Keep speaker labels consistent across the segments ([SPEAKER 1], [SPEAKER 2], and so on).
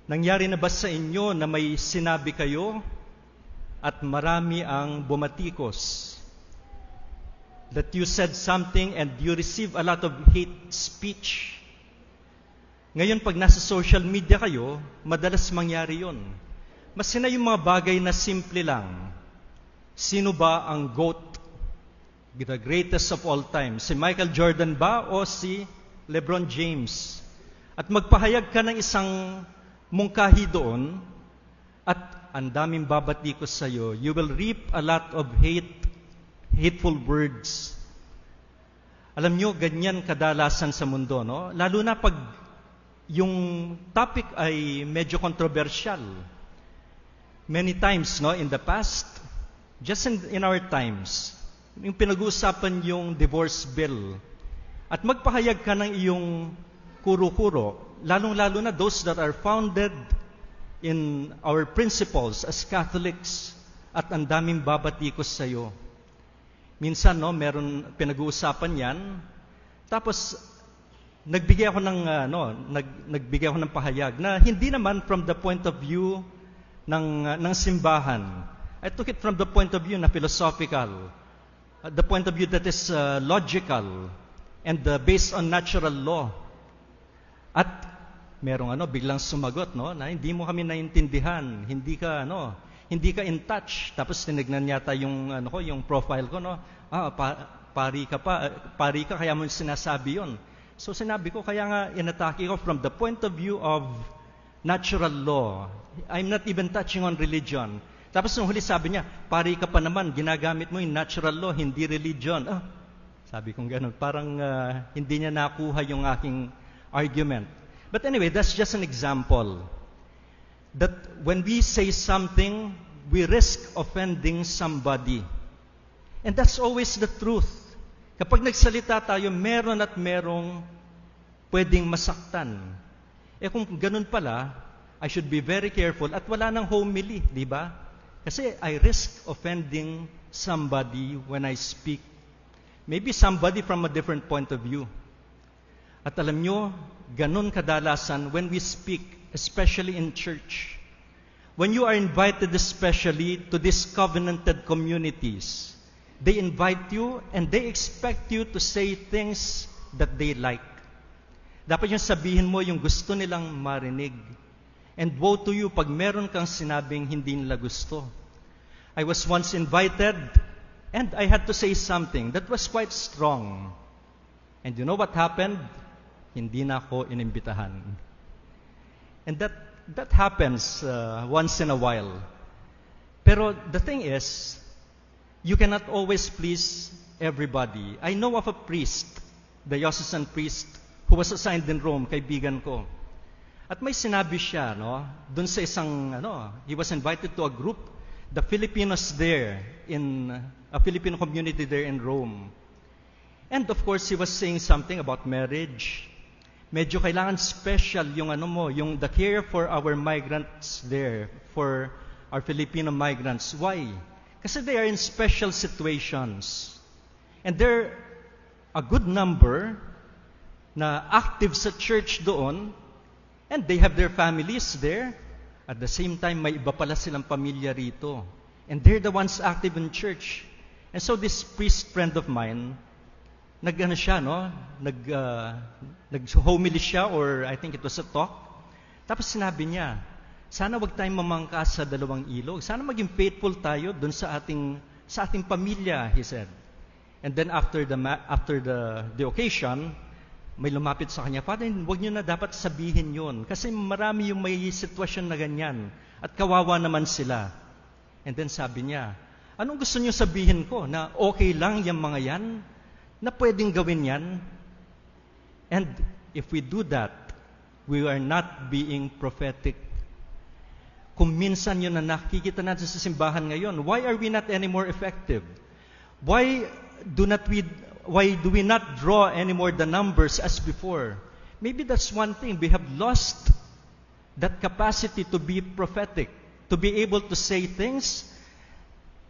[SPEAKER 1] Nangyari na ba sa inyo na may sinabi kayo at marami ang bumatikos? That you said something and you receive a lot of hate speech? Ngayon, pag nasa social media kayo, madalas mangyari yon. Masina yung mga bagay na simple lang. Sino ba ang GOAT? The greatest of all time? Si Michael Jordan ba o si LeBron James? At magpahayag ka ng isang mungkahi doon at ang daming babatikos sa'yo, you will reap a lot of hateful words. Alam nyo, ganyan kadalasan sa mundo, no? Lalo na pag yung topic ay medyo controversial. Many times, no, in the past, just in our times, yung pinag-uusapan yung divorce bill, at magpahayag ka ng iyong kuro-kuro, lalong-lalo na those that are founded in our principles as Catholics, at ang daming babatikos sa'yo. Minsan, no, meron pinag-uusapan yan, tapos nagbigay ako ng pahayag na hindi naman from the point of view ng simbahan. I took it from the point of view na philosophical, the point of view that is logical and based on natural law. At merong biglang sumagot, no, na hindi mo kami naintindihan, hindi ka in touch. Tapos tinignan yata yung yung profile ko, no. Pari ka kaya mo sinasabi 'yon. So sinabi ko, kaya nga inatake ko from the point of view of natural law. I'm not even touching on religion. Tapos nung huli sabi niya, pari ka pa naman, ginagamit mo yung natural law, hindi religion. Sabi kong gano'n, parang hindi niya nakuha yung aking argument. But anyway, that's just an example. That when we say something, we risk offending somebody. And that's always the truth. Kapag nagsalita tayo, meron at merong pwedeng masaktan. Kung ganun pala, I should be very careful at wala nang homily, di ba? Kasi I risk offending somebody when I speak. Maybe somebody from a different point of view. At alam nyo, ganun kadalasan when we speak, especially in church. When you are invited especially to these covenanted communities, they invite you and they expect you to say things that they like. Dapat yung sabihin mo yung gusto nilang marinig. And woe to you pag meron kang sinabing hindi nila gusto. I was once invited and I had to say something that was quite strong. And you know what happened? Hindi na ako inimbitahan. And that happens once in a while. Pero the thing is, you cannot always please everybody. I know of a priest, the diocesan priest, who was assigned in Rome, kaibigan ko. At may sinabi siya, dun sa isang, he was invited to a group, the Filipinos there, in a Filipino community there in Rome. And of course, he was saying something about marriage. Medyo kailangan special yung yung the care for our migrants there, for our Filipino migrants. Why? Kasi they are in special situations. And there are a good number na active sa church doon, and they have their families there. At the same time, may iba pala silang pamilya rito. And they're the ones active in church. And so this priest friend of mine, nag-homily siya, or I think it was a talk. Tapos sinabi niya, sana wag tayong mamangkas sa dalawang ilog. Sana maging faithful tayo dun sa ating pamilya, he said. And then after the occasion, may lumapit sa kanya, Father, wag niyo na dapat sabihin yun. Kasi marami yung may sitwasyon na ganyan. At kawawa naman sila. And then sabi niya, anong gusto niyo sabihin ko? Na okay lang yung mga yan? Na pwedeng gawin yan? And if we do that, we are not being prophetic. Kung minsan yun na nakikita natin sa simbahan ngayon, why are we not any more effective? Why do we not draw any more the numbers as before? Maybe that's one thing. We have lost that capacity to be prophetic, to be able to say things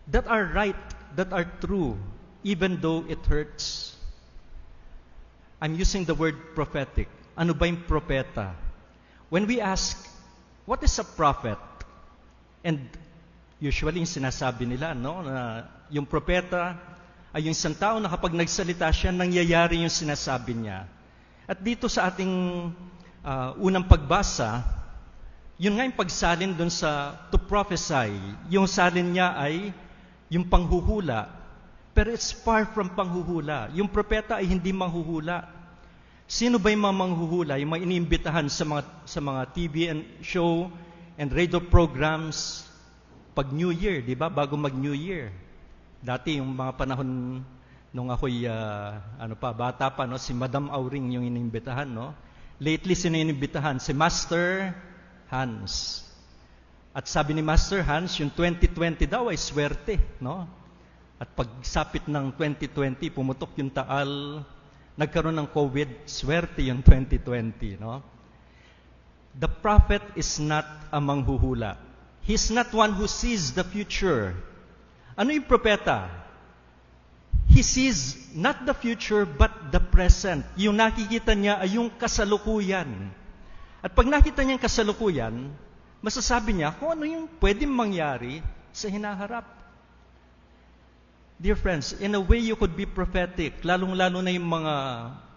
[SPEAKER 1] that are right, that are true, even though it hurts. I'm using the word prophetic. Ano ba yung propeta? When we ask, What is a prophet? And usually yung sinasabi nila, no, na yung propeta ay yung isang tao na kapag nagsalita siya, nangyayari yung sinasabi niya. At dito sa ating unang pagbasa, yun nga yung pagsalin dun sa to prophesy. Yung salin niya ay yung panghuhula. Pero it's far from panghuhula. Yung propeta ay hindi manghuhula. Sino ba yung mga manghuhula? Yung mga iniimbitahan sa mga TV and show and radio programs pag New Year, di ba? Bago mag-New Year. Dati yung mga panahon nung ako'y bata pa, no, si Madam Auring yung iniimbitahan, no. Lately sino iniimbitahan? Si Master Hans. At sabi ni Master Hans, yung 2020 daw ay swerte, no? At pagsapit ng 2020, pumutok yung taal, nagkaroon ng COVID, swerte yung 2020, no? The prophet is not a manghuhula. He's not one who sees the future. Ano yung propeta? He sees not the future but the present. Yung nakikita niya ay yung kasalukuyan. At pag nakita niya yung kasalukuyan, masasabi niya kung ano yung pwedeng mangyari sa hinaharap. Dear friends, in a way you could be prophetic, lalong-lalo na yung mga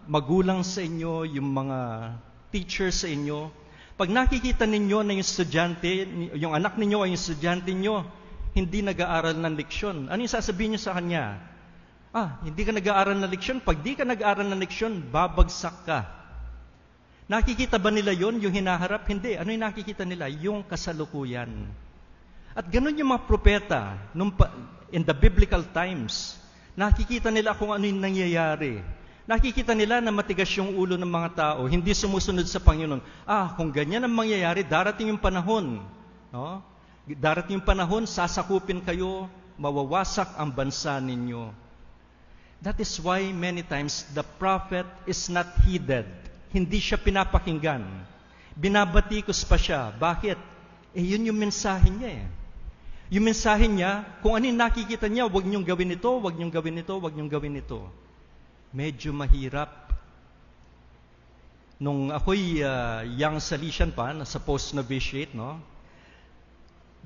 [SPEAKER 1] magulang sa inyo, yung mga teachers sa inyo. Pag nakikita ninyo na yung estudyante, yung anak ninyo ay yung estudyante ninyo, hindi nag-aaral ng leksyon, ano yung sasabihin niyo sa kanya? Hindi ka nag-aaral ng leksyon. Pag di ka nag-aaral ng leksyon, babagsak ka. Nakikita ba nila yon yung hinaharap? Hindi. Ano yung nakikita nila? Yung kasalukuyan. At ganun yung mga propeta in the biblical times. Nakikita nila kung ano yung nangyayari. Nakikita nila na matigas yung ulo ng mga tao, hindi sumusunod sa Panginoon. Kung ganyan ang mangyayari, darating yung panahon. No? Darating yung panahon, sasakupin kayo, mawawasak ang bansa ninyo. That is why many times the prophet is not heeded. Hindi siya pinapakinggan. Binabatikos pa siya. Bakit? Yun yung mensahe niya eh. Yung mensahe niya, kung ano yung nakikita niya, huwag niyong gawin ito, huwag niyong gawin ito, huwag niyong gawin ito. Medyo mahirap. Nung ako'y young Salesian pa, nasa post-novitiate, no?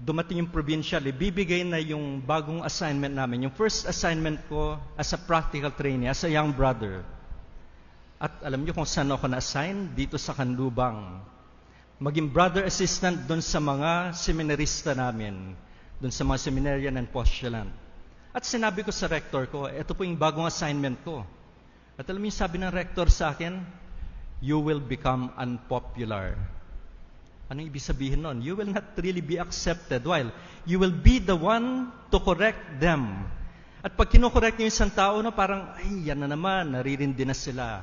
[SPEAKER 1] Dumating yung provincial, ibibigay na yung bagong assignment namin. Yung first assignment ko as a practical trainee, as a young brother. At alam niyo kung saan ako na-assign? Dito sa Kanlubang. Maging brother assistant doon sa mga seminarista namin. Doon sa mga seminarian and postulant. At sinabi ko sa rector ko, ito po yung bagong assignment ko. At alam niyo sabi ng rector sa akin, you will become unpopular. Anong ibig sabihin nun? You will not really be accepted. While you will be the one to correct them. At pag kinokorek niyo yung isang tao, no, parang, ay, yan na naman, naririndi na sila.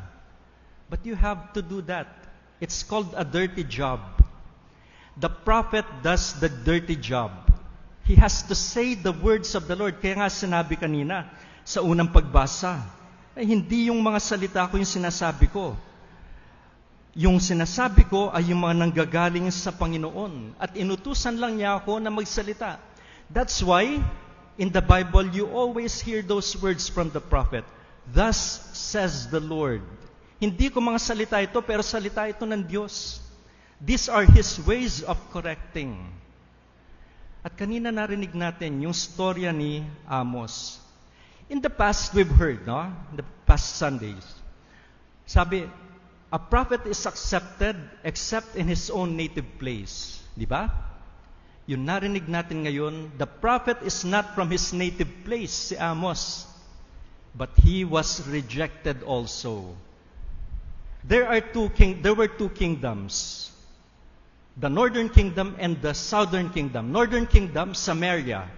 [SPEAKER 1] But you have to do that. It's called a dirty job. The prophet does the dirty job. He has to say the words of the Lord. Kaya nga sinabi kanina, sa unang pagbasa, ay hindi yung mga salita ko yung sinasabi ko. Yung sinasabi ko ay yung mga nanggagaling sa Panginoon. At inutusan lang niya ako na magsalita. That's why, in the Bible, you always hear those words from the prophet. Thus says the Lord. Hindi ko mga salita ito, pero salita ito ng Diyos. These are His ways of correcting. At kanina narinig natin yung storya ni Amos. In the past, we've heard, no? The past Sundays. Sabi, a prophet is accepted except in his own native place. Di ba? Yung narinig natin ngayon, the prophet is not from his native place, si Amos. But he was rejected also. There were two kingdoms. The northern kingdom and the southern kingdom. Northern kingdom, Samaria.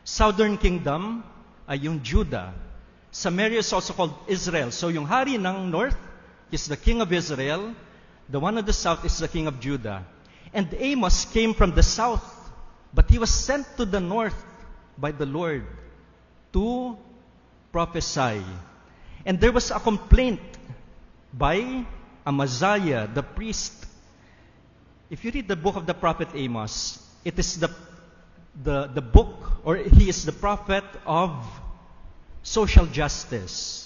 [SPEAKER 1] Southern kingdom ay yung Judah. Samaria is also called Israel. So yung hari ng north is the king of Israel. The one of the south is the king of Judah. And Amos came from the south, but he was sent to the north by the Lord to prophesy. And there was a complaint by Amaziah, the priest. If you read the book of the prophet Amos, it is the book, or he is the prophet of social justice.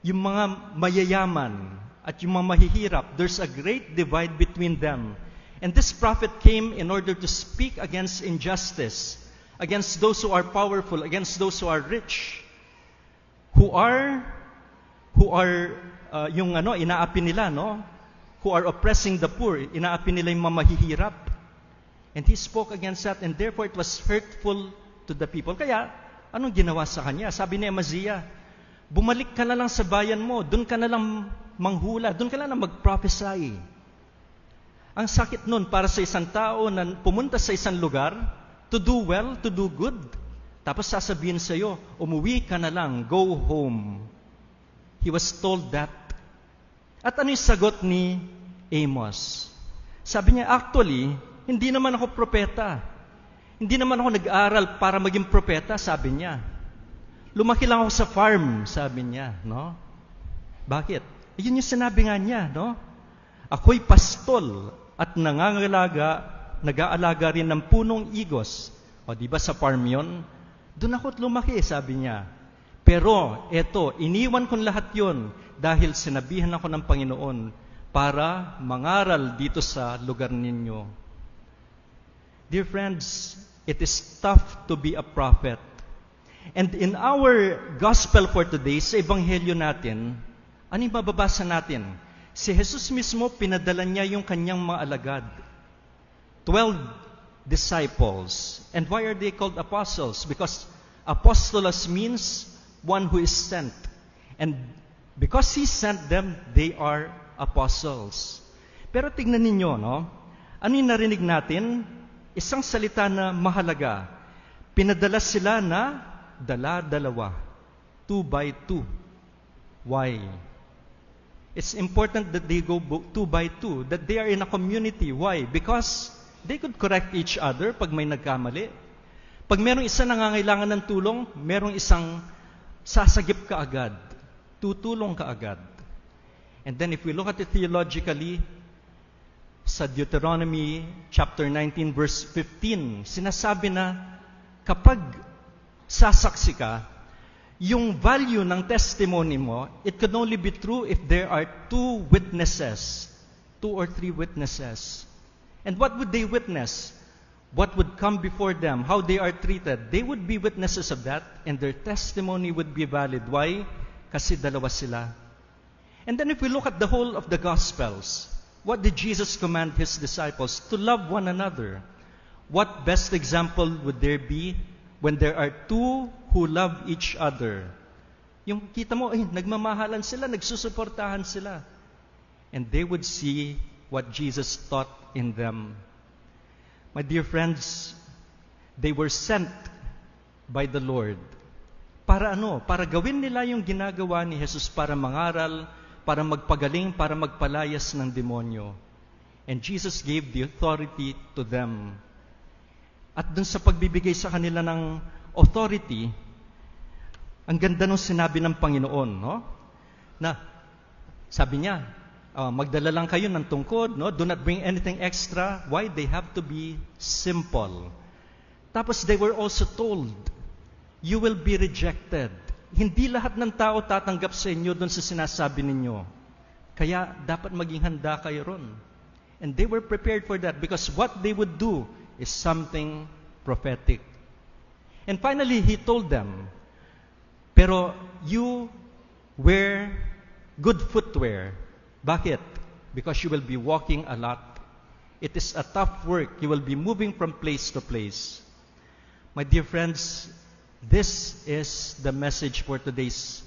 [SPEAKER 1] Yung mga mayayaman at yung mga mahihirap, there's a great divide between them. And this prophet came in order to speak against injustice, against those who are powerful, against those who are rich, who are inaapi nila, no? Who are oppressing the poor, inaapi nila yung mamahihirap. And he spoke against that, and therefore it was hurtful to the people. Kaya, anong ginawa sa kanya? Sabi ni Amaziah, bumalik ka na lang sa bayan mo, doon ka na lang manghula, doon ka na lang mag-prophesy. Ang sakit nun para sa isang tao na pumunta sa isang lugar, to do well, to do good, tapos sasabihin sa iyo, umuwi ka na lang, go home. He was told that. At ano yung sagot ni Amos? Sabi niya, actually, hindi naman ako propeta. Hindi naman ako nag-aral para maging propeta, sabi niya. Lumaki lang ako sa farm, sabi niya, no? Bakit? Yun yung sinabi nga niya, no? Ako'y pastol at nag-aalaga rin ng punong igos. O, di ba sa farm yun? Doon ako't lumaki, sabi niya. Pero, eto, iniwan ko lahat yun dahil sinabihan ako ng Panginoon para mangaral dito sa lugar ninyo. Dear friends, it is tough to be a prophet. And in our gospel for today, sa Ebanghelyo natin, ano yung mababasa natin? Si Jesus mismo, pinadala niya yung kanyang mga alagad. 12 disciples. And why are they called apostles? Because apostolos means one who is sent. And because He sent them, they are apostles. Pero tignan ninyo, no? Ano yung narinig natin? Isang salita na mahalaga. Pinadala sila na dala-dalawa. 2 by 2. Why? It's important that they go 2 by 2, that they are in a community. Why? Because they could correct each other pag may nagkamali. Pag merong isa nangangailangan ng tulong, merong isang sasagip ka agad. Tutulong ka agad. And then if we look at it theologically, sa Deuteronomy chapter 19 verse 15, sinasabi na kapag sasaksi ka, yung value ng testimony mo, it can only be true if there are 2 witnesses, 2 or 3 witnesses. And what would they witness? What would come before them? How they are treated? They would be witnesses of that, and their testimony would be valid. Why? Kasi dalawa sila. And then if we look at the whole of the Gospels, what did Jesus command His disciples? To love one another. What best example would there be when there are 2 who love each other? Yung kita mo, nagmamahalan sila, nagsusuportahan sila. And they would see what Jesus taught in them. My dear friends, they were sent by the Lord. Para ano? Para gawin nila yung ginagawa ni Jesus, para mangaral, para magpagaling, para magpalayas ng demonyo. And Jesus gave the authority to them. At dun sa pagbibigay sa kanila ng authority, ang ganda nung sinabi ng Panginoon, no? Na, sabi niya, magdala lang kayo ng tungkod, no? Do not bring anything extra. Why? They have to be simple. Tapos they were also told, you will be rejected. Hindi lahat ng tao tatanggap sa inyo doon sa sinasabi ninyo. Kaya dapat maging handa kayo ron. And they were prepared for that because what they would do is something prophetic. And finally, He told them, pero you wear good footwear. Bakit? Because you will be walking a lot. It is a tough work. You will be moving from place to place. My dear friends, this is the message for today's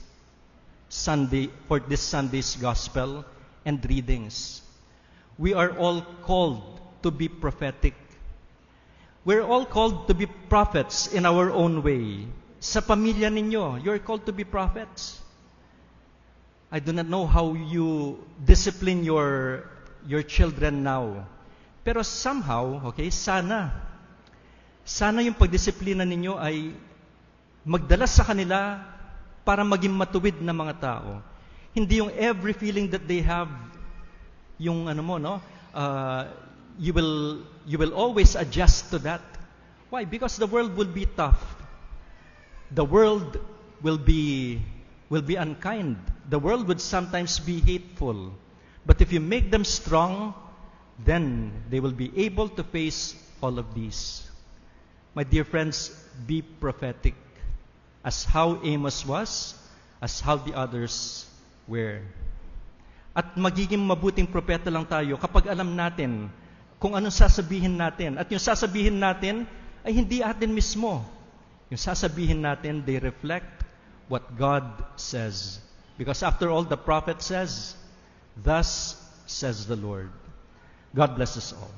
[SPEAKER 1] Sunday, for this Sunday's gospel and readings. We are all called to be prophetic. We're all called to be prophets in our own way. Sa pamilya ninyo, you're called to be prophets. I do not know how you discipline your children now. Pero somehow, okay, sana yung pagdisiplina ninyo ay magdala sa kanila para maging matuwid na mga tao. Hindi yung every feeling that they have, yung you will always adjust to that. Why? Because the world will be tough. The world will be unkind. The world would sometimes be hateful. But if you make them strong, then they will be able to face all of these. My dear friends, be prophetic as how Amos was, as how the others were. At magiging mabuting propeta lang tayo kapag alam natin kung anong sasabihin natin. At yung sasabihin natin ay hindi atin mismo. Yung sasabihin natin, they reflect what God says. Because after all, the prophet says, "Thus says the Lord." God bless us all.